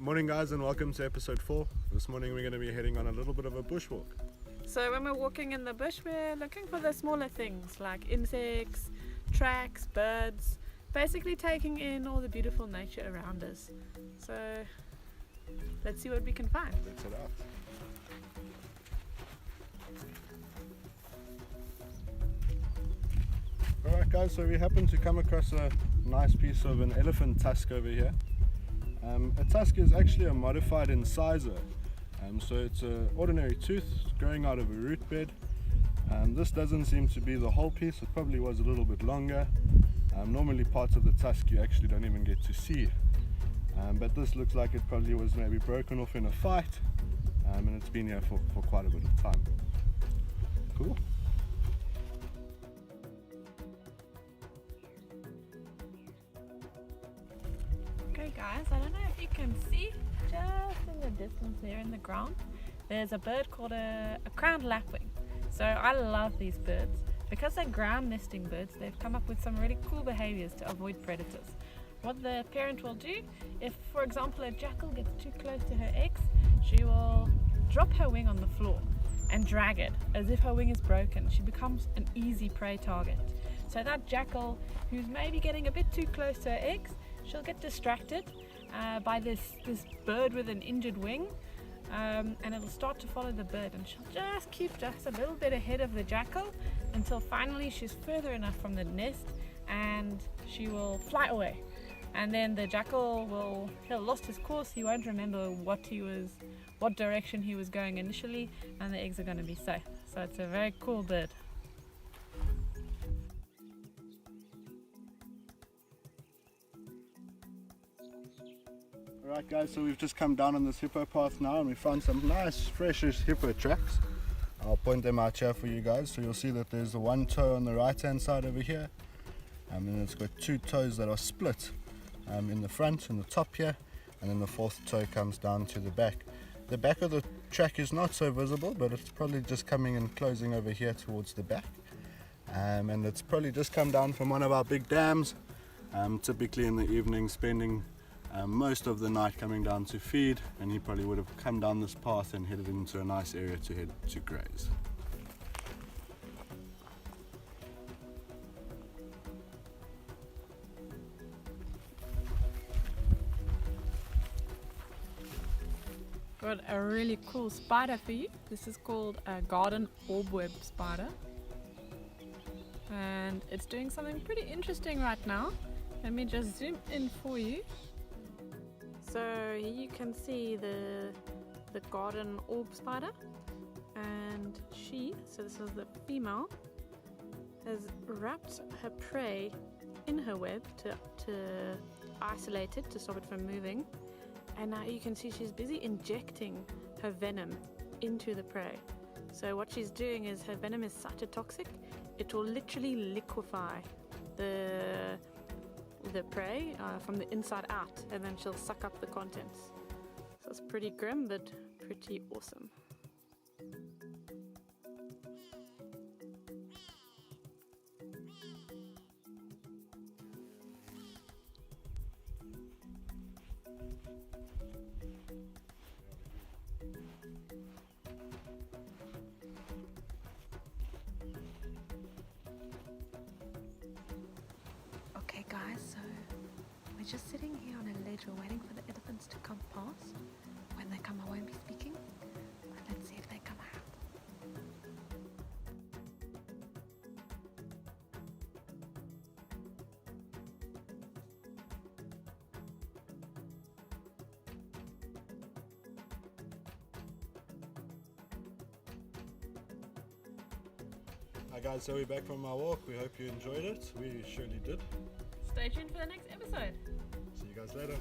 Morning guys, and welcome to episode 4. This morning we're going to be heading on a little bit of a bushwalk. So when we're walking in the bush, we're looking for the smaller things like insects, tracks, birds, basically taking in all the beautiful nature around us. So let's see what we can find. Let's head out. Alright guys, so we happen to come across a nice piece of an elephant tusk over here. A tusk is actually a modified incisor, so it's an ordinary tooth growing out of a root bed. This doesn't seem to be the whole piece, it probably was a little bit longer. Normally parts of the tusk you actually don't even get to see, but this looks like it probably was maybe broken off in a fight, and it's been here for quite a bit of time. Cool. Okay guys, I don't know if you can see just in the distance there in the ground, there's a bird called a crowned lapwing. So I love these birds. Because they're ground nesting birds, they've come up with some really cool behaviors to avoid predators. What the parent will do, if for example a jackal gets too close to her eggs, she will drop her wing on the floor and drag it as if her wing is broken. She becomes an easy prey target. So that jackal who's maybe getting a bit too close to her eggs, she'll get distracted by this bird with an injured wing, and it'll start to follow the bird, and she'll just keep just a little bit ahead of the jackal until finally she's further enough from the nest and she will fly away. And then the jackal he'll lost his course, he won't remember what direction he was going initially, and the eggs are going to be safe. So it's a very cool bird. Alright guys, so we've just come down on this hippo path now and we found some nice freshish hippo tracks. I'll point them out here for you guys. So you'll see that there's the one toe on the right hand side over here, and then it's got two toes that are split in the front and the top here, and then the fourth toe comes down to the back. The back of the track is not so visible, but it's probably just coming and closing over here towards the back, and it's probably just come down from one of our big dams, typically in the evening spending most of the night coming down to feed, and he probably would have come down this path and headed into a nice area to head to graze. Got a really cool spider for you. This is called a garden orbweb spider, and it's doing something pretty interesting right now. Let me just zoom in for you. So here you can see the garden orb spider, and so this is the female, has wrapped her prey in her web to isolate it, to stop it from moving. And now you can see she's busy injecting her venom into the prey. So what she's doing is, her venom is such a toxic, it will literally liquefy the prey from the inside out, and then she'll suck up the contents. So it's pretty grim, but pretty awesome. Okay guys, so we're just sitting here on a ledge, we're waiting for the elephants to come past. When they come I won't be speaking, but let's see if they come out. Hi guys, so we're back from our walk. We hope you enjoyed it. We surely did. Stay tuned for the next episode. See you guys later.